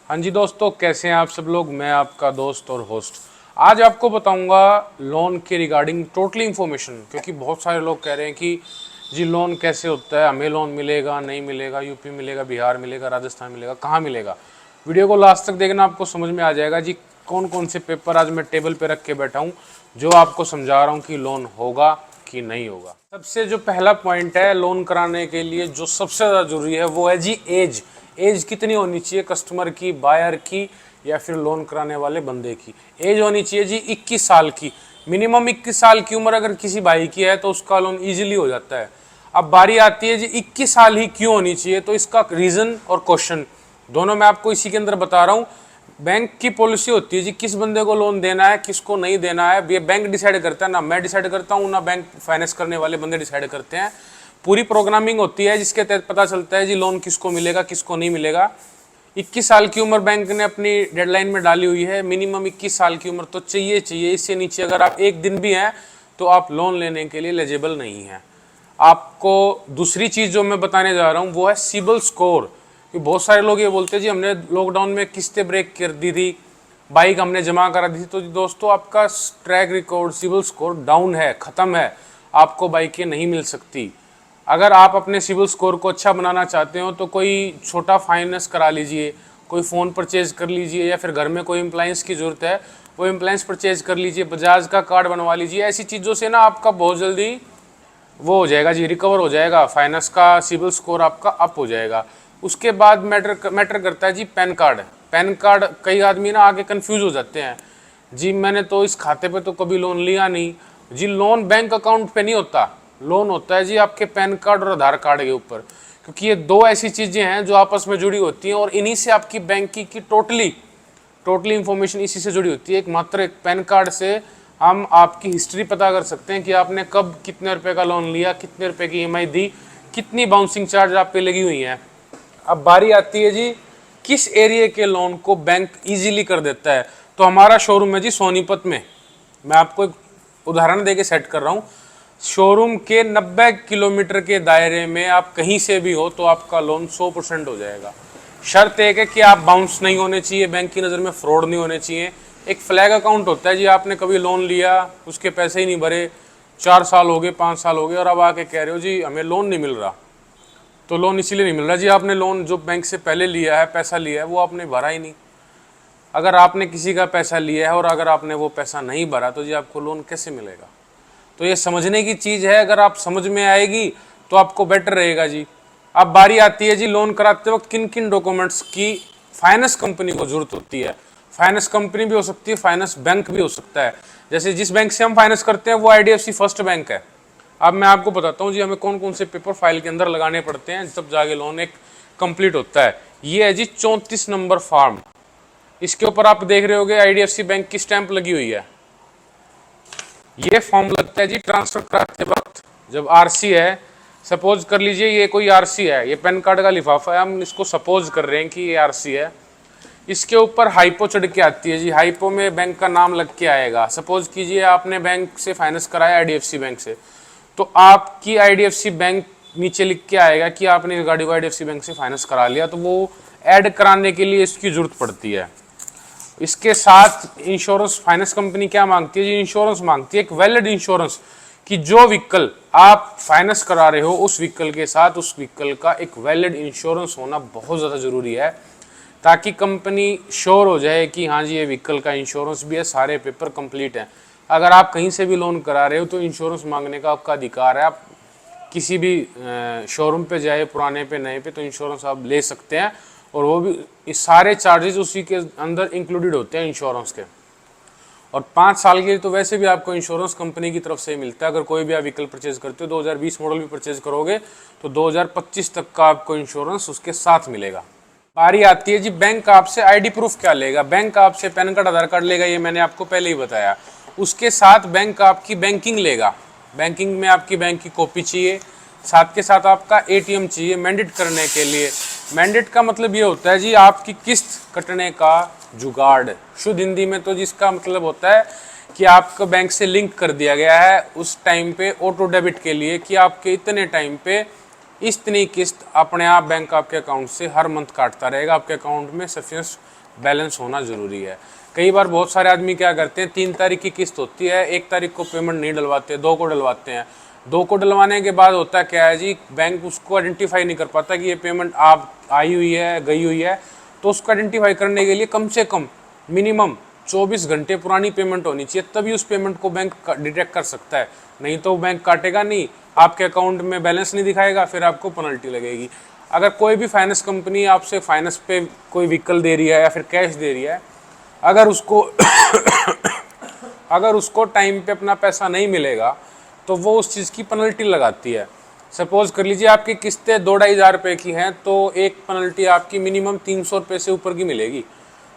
हाँ जी दोस्तों, कैसे हैं आप सब लोग। मैं आपका दोस्त और होस्ट आज आपको बताऊंगा लोन के रिगार्डिंग टोटली इन्फॉर्मेशन, क्योंकि बहुत सारे लोग कह रहे हैं कि जी लोन कैसे होता है, हमें लोन मिलेगा नहीं मिलेगा, यूपी मिलेगा, बिहार मिलेगा, राजस्थान मिलेगा, कहाँ मिलेगा। वीडियो को लास्ट तक देखना, आपको समझ में आ जाएगा जी कौन कौन से पेपर आज मैं टेबल पे रख के बैठा हूँ जो आपको समझा रहा हूँ कि लोन होगा कि नहीं होगा। सबसे जो पहला पॉइंट है लोन कराने के लिए जो सबसे ज़्यादा जरूरी है वो है जी एज। एज कितनी होनी चाहिए कस्टमर की, बायर की, या फिर लोन कराने वाले बंदे की। एज होनी चाहिए जी 21 साल की। मिनिमम 21 साल की उम्र अगर किसी भाई की है तो उसका लोन इजीली हो जाता है। अब बारी आती है जी 21 साल ही क्यों होनी चाहिए, तो इसका रीज़न और क्वेश्चन दोनों मैं आपको इसी के अंदर बता रहा हूँ। बैंक की पॉलिसी होती है जी किस बंदे को लोन देना है, किसको नहीं देना है, ये बैंक डिसाइड करता है, ना मैं डिसाइड करता हूँ ना बैंक फाइनेंस करने वाले बंदे डिसाइड करते हैं। पूरी प्रोग्रामिंग होती है जिसके तहत पता चलता है जी लोन किसको मिलेगा किसको नहीं मिलेगा। 21 साल की उम्र बैंक ने अपनी डेडलाइन में डाली हुई है, मिनिमम 21 साल की उम्र तो चाहिए चाहिए। इससे नीचे अगर आप एक दिन भी हैं तो आप लोन लेने के लिए एलिजिबल नहीं हैं। आपको दूसरी चीज़ जो मैं बताने जा रहा हूँ वो है सिबिल स्कोर। बहुत सारे लोग ये बोलते हैं जी हमने लॉकडाउन में किस्तें ब्रेक कर दी थी, बाइक हमने जमा करा दी थी। तो दोस्तों आपका track record CIBIL score down है, ख़त्म है, आपको बाइकें नहीं मिल सकती। अगर आप अपने सिबिल स्कोर को अच्छा बनाना चाहते हो तो कोई छोटा फाइनेंस करा लीजिए, कोई फ़ोन परचेज कर लीजिए, या फिर घर में कोई इम्प्लाइंस की ज़रूरत है वो इम्प्लाइंस परचेज कर लीजिए, बजाज का कार्ड बनवा लीजिए। ऐसी चीज़ों से ना आपका बहुत जल्दी वो हो जाएगा जी, रिकवर हो जाएगा, फाइनेंस का सिबिल स्कोर आपका अप हो जाएगा। उसके बाद मैटर करता है जी पैन कार्ड। पैन कार्ड कई आदमी ना आगे कंफ्यूज हो जाते हैं जी मैंने तो इस खाते पे तो कभी लोन लिया नहीं। जी लोन बैंक अकाउंट पे नहीं होता, लोन होता है जी आपके पैन कार्ड और आधार कार्ड के ऊपर, क्योंकि ये दो ऐसी चीज़ें हैं जो आपस में जुड़ी होती हैं और इन्हीं से आपकी बैंक की टोटली इंफॉर्मेशन इसी से जुड़ी होती है। एक मात्र एक पैन कार्ड से हम आपकी हिस्ट्री पता कर सकते हैं कि आपने कब कितने रुपए का लोन लिया, कितने रुपए की ईएमआई दी, कितनी बाउंसिंग चार्ज आप पे लगी हुई हैं। अब बारी आती है जी किस एरिया के लोन को बैंक इजीली कर देता है। तो हमारा शोरूम है जी सोनीपत में। मैं आपको एक उदाहरण देके सेट कर रहा हूँ। शोरूम के 90 किलोमीटर के दायरे में आप कहीं से भी हो तो आपका लोन 100% हो जाएगा। शर्त एक है कि आप बाउंस नहीं होने चाहिए, बैंक की नज़र में फ्रॉड नहीं होने चाहिए। एक फ्लैग अकाउंट होता है जी, आपने कभी लोन लिया, उसके पैसे ही नहीं भरे, 4 साल हो गए, 5 साल हो गए, और अब आके कह रहे हो जी हमें लोन नहीं मिल रहा। तो लोन इसीलिए नहीं मिल रहा जी आपने लोन जो बैंक से पहले लिया है, पैसा लिया है, वो आपने भरा ही नहीं। अगर आपने किसी का पैसा लिया है और अगर आपने वो पैसा नहीं भरा तो जी आपको लोन कैसे मिलेगा। तो ये समझने की चीज़ है, अगर आप समझ में आएगी तो आपको बेटर रहेगा जी। अब बारी आती है जी लोन कराते वक्त किन किन डॉक्यूमेंट्स की फाइनेंस कंपनी को जरूरत होती है। फाइनेंस कंपनी भी हो सकती है, फाइनेंस बैंक भी हो सकता है। जैसे जिस बैंक से हम फाइनेंस करते हैं वो आईडीएफसी फर्स्ट बैंक है। अब मैं आपको बताता हूँ जी हमें कौन कौन से पेपर फाइल के अंदर लगाने पड़ते हैं तब जाके लोन एक कंप्लीट होता है। ये है जी 34 नंबर फॉर्म। इसके ऊपर आप देख रहे होगे आईडीएफसी बैंक की स्टैंप लगी हुई है। ये फॉर्म लगता है जी ट्रांसफर कराते वक्त। जब आरसी है, सपोज कर लीजिए ये कोई आरसी है, ये पैन कार्ड का लिफाफा है, हम इसको सपोज कर रहे हैं कि ये आरसी है। इसके ऊपर हाइपो चढ़ के आती है जी, हाइपो में बैंक का नाम लग के आएगा। सपोज कीजिए आपने बैंक से फाइनेंस कराया आईडीएफसी बैंक से, तो आपकी आईडीएफसी बैंक नीचे लिख के आएगा कि आपने इस गाड़ी को आईडीएफसी बैंक से फाइनेंस करा लिया। तो वो ऐड कराने के लिए इसकी जरूरत पड़ती है। इसके साथ इंश्योरेंस फाइनेंस कंपनी क्या मांगती है जी, इंश्योरेंस मांगती है, एक वैलिड इंश्योरेंस, कि जो व्हीकल आप फाइनेंस करा रहे हो उस व्हीकल के साथ उस व्हीकल का एक वैलिड इंश्योरेंस होना बहुत ज़्यादा ज़रूरी है, ताकि कंपनी श्योर हो जाए कि हाँ जी ये व्हीकल का इंश्योरेंस भी है, सारे पेपर कंप्लीट हैं। अगर आप कहीं से भी लोन करा रहे हो तो इंश्योरेंस मांगने का आपका अधिकार है। आप किसी भी शोरूम पे जाए, पुराने पे नए पे, तो इंश्योरेंस आप ले सकते हैं, और वो भी इस सारे चार्जेस उसी के अंदर इंक्लूडेड होते हैं इंश्योरेंस के। और 5 साल के लिए तो वैसे भी आपको इंश्योरेंस कंपनी की तरफ से मिलता है। अगर कोई भी आप व्हीकल परचेज करते हो, 2020 मॉडल भी परचेज करोगे तो 2025 तक का आपको इंश्योरेंस उसके साथ मिलेगा। बारी आती है जी बैंक आपसे आईडी प्रूफ क्या लेगा। बैंक आपसे पैन कार्ड, आधार कार्ड लेगा, ये मैंने आपको पहले ही बताया। उसके साथ बैंक आपकी बैंकिंग लेगा। बैंकिंग में आपकी बैंक की कॉपी चाहिए, साथ के साथ आपका एटीएम चाहिए मैंडेट करने के लिए। मैंडेट का मतलब ये होता है जी आपकी किस्त कटने का जुगाड़। शुद्ध हिंदी में तो जिसका मतलब होता है कि आपको बैंक से लिंक कर दिया गया है उस टाइम पे ऑटो डेबिट के लिए, कि आपके इतने टाइम पे इतनी किस्त अपने आप बैंक आपके अकाउंट से हर मंथ काटता रहेगा। आपके अकाउंट में सफिशिएंट बैलेंस होना ज़रूरी है। कई बार बहुत सारे आदमी क्या करते हैं, 3 तारीख की किस्त होती है, 1 तारीख को पेमेंट नहीं डलवाते, 2 को डलवाते हैं। 2 को डलवाने के बाद होता क्या है जी, बैंक उसको आइडेंटिफाई नहीं कर पाता कि ये पेमेंट आप आई हुई है, गई हुई है। तो उसको आइडेंटिफाई करने के लिए कम से कम मिनिमम 24 घंटे पुरानी पेमेंट होनी चाहिए, तभी उस पेमेंट को बैंक डिटेक्ट कर सकता है। नहीं तो बैंक काटेगा नहीं, आपके अकाउंट में बैलेंस नहीं दिखाएगा, फिर आपको पेनल्टी लगेगी। अगर कोई भी फाइनेंस कंपनी आपसे फाइनेंस पे कोई व्हीकल दे रही है या फिर कैश दे रही है, अगर उसको अगर उसको टाइम पे अपना पैसा नहीं मिलेगा तो वो उस चीज़ की पेनल्टी लगाती है। सपोज कर लीजिए आपकी किस्तें 2-2.5 हज़ार रुपये की हैं, तो एक पेनल्टी आपकी मिनिमम 300 रुपये से ऊपर की मिलेगी।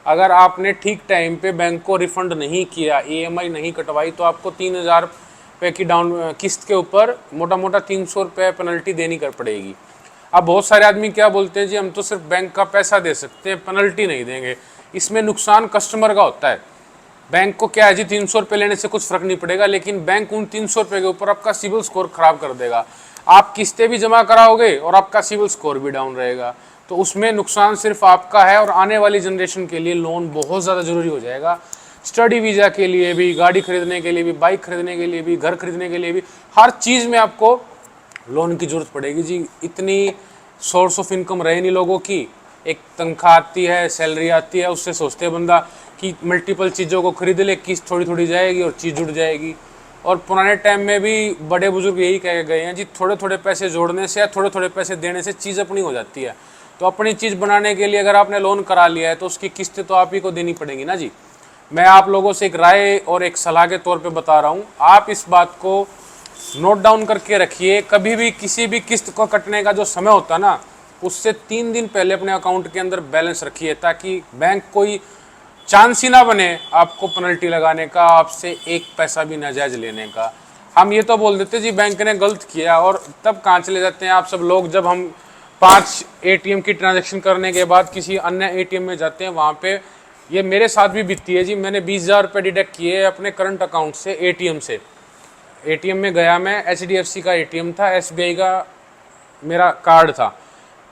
अगर आपने ठीक टाइम पे बैंक को रिफंड नहीं किया, ईएमआई नहीं कटवाई, तो आपको 3,000 रुपये की डाउन किस्त के ऊपर मोटा मोटा 300 रुपये पेनल्टी देनी कर पड़ेगी। अब बहुत सारे आदमी क्या बोलते हैं जी, हम तो सिर्फ बैंक का पैसा दे सकते हैं, पेनल्टी नहीं देंगे। इसमें नुकसान कस्टमर का होता है। बैंक को क्या है जी, 300 रुपये लेने से कुछ फर्क नहीं पड़ेगा, लेकिन बैंक उन 300 रुपये के ऊपर आपका सिविल स्कोर खराब कर देगा। आप किस्तें भी जमा कराओगे और आपका सिविल स्कोर भी डाउन रहेगा, तो उसमें नुकसान सिर्फ आपका है। और आने वाली जनरेशन के लिए लोन बहुत ज़्यादा ज़रूरी हो जाएगा। स्टडी वीज़ा के लिए भी, गाड़ी खरीदने के लिए भी, बाइक खरीदने के लिए भी, घर खरीदने के लिए भी, हर चीज़ में आपको लोन की ज़रूरत पड़ेगी जी। इतनी सोर्स ऑफ इनकम रहे नहीं लोगों की, एक तनख्वाह आती है, सैलरी आती है, उससे सोचते हैं बंदा कि मल्टीपल चीज़ों को खरीद ले, किस्त थोड़ी थोड़ी जाएगी और चीज़ जुड़ जाएगी। और पुराने टाइम में भी बड़े बुजुर्ग यही कह गए हैं जी, थोड़े थोड़े पैसे जोड़ने से या थोड़े थोड़े पैसे देने से चीज़ अपनी हो जाती है। तो अपनी चीज़ बनाने के लिए अगर आपने लोन करा लिया है तो उसकी किस्तें तो आप ही को देनी पड़ेंगी ना जी। मैं आप लोगों से एक राय और एक सलाह के तौर पे बता रहा हूँ, आप इस बात को नोट डाउन करके रखिए। कभी भी किसी भी किस्त को कटने का जो समय होता है ना, उससे 3 दिन पहले अपने अकाउंट के अंदर बैलेंस रखिए, ताकि बैंक कोई चांस ही ना बने आपको पेनल्टी लगाने का, आपसे एक पैसा भी नाजायज लेने का। हम ये तो बोल देते जी बैंक ने गलत किया, और तब कहाँ चले जाते हैं आप सब लोग, जब हम 5 एटीएम की ट्रांजैक्शन करने के बाद किसी अन्य एटीएम में जाते हैं, वहाँ पे ये मेरे साथ भी बीतती है जी। मैंने 20,000 रुपये डिडक्ट किए अपने करंट अकाउंट से एटीएम से। एटीएम में गया मैं, एचडीएफसी का एटीएम था, एसबीआई का मेरा कार्ड था,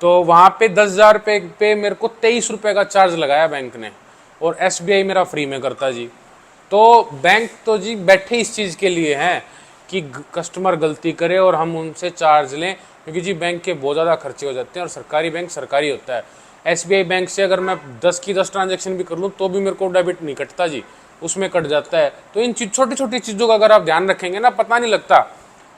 तो वहाँ पे 10,000 रुपये पे मेरे को 23 रुपये का चार्ज लगाया बैंक ने, और एसबीआई मेरा फ्री में करता जी। तो बैंक तो जी बैठे इस चीज़ के लिए हैं कि कस्टमर गलती करे और हम उनसे चार्ज लें, क्योंकि जी बैंक के बहुत ज़्यादा खर्चे हो जाते हैं, और सरकारी बैंक सरकारी होता है। एसबीआई बैंक से अगर मैं 10 की 10 ट्रांजेक्शन भी कर लूँ तो भी मेरे को डेबिट नहीं कटता जी, उसमें कट जाता है। तो इन छोटी छोटी चीज़ों का अगर आप ध्यान रखेंगे ना, पता नहीं लगता।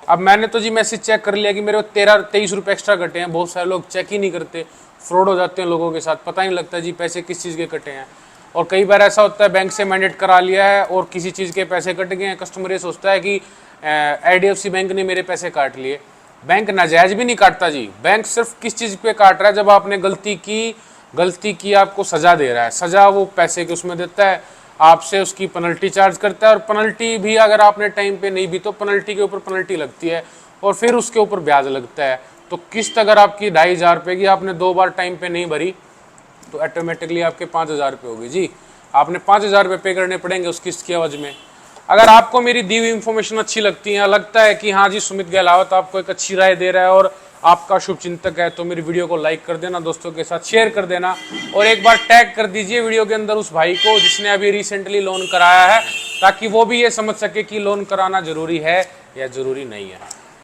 अब मैंने तो जी मैसेज चेक कर लिया कि मेरे को 23 रुपये एक्स्ट्रा कटे हैं। बहुत सारे लोग चेक ही नहीं करते, फ्रॉड हो जाते हैं लोगों के साथ, पता नहीं लगता जी पैसे किस चीज़ के कटे हैं। और कई बार ऐसा होता है बैंक से मैंडेट करा लिया है और किसी चीज़ के पैसे कट गए हैं, कस्टमर ये सोचता है कि आईडीएफसी बैंक ने मेरे पैसे काट लिए। बैंक नाजायज़ भी नहीं काटता जी। बैंक सिर्फ किस चीज़ पे काट रहा है, जब आपने गलती की आपको सज़ा दे रहा है, सज़ा वो पैसे के उसमें देता है, आपसे उसकी पेनल्टी चार्ज करता है। और पेनल्टी भी अगर आपने टाइम पे नहीं भी तो पेनल्टी के ऊपर पेनल्टी लगती है, और फिर उसके ऊपर ब्याज लगता है। तो किस्त अगर आपकी 2,500 रुपये की आपने 2 बार टाइम पे नहीं भरी तो ऑटोमेटिकली आपके 5,000 रुपये होगी जी। आपने 5,000 रुपये पे करने पड़ेंगे उस किस्त की एवज में। अगर आपको मेरी दी हुई इन्फॉर्मेशन अच्छी लगती है, लगता है कि हाँ जी सुमित गहलावत आपको एक अच्छी राय दे रहा है और आपका शुभचिंतक है, तो मेरी वीडियो को लाइक कर देना, दोस्तों के साथ शेयर कर देना, और एक बार टैग कर दीजिए वीडियो के अंदर उस भाई को जिसने अभी रिसेंटली लोन कराया है, ताकि वो भी ये समझ सके कि लोन कराना जरूरी है या जरूरी नहीं है।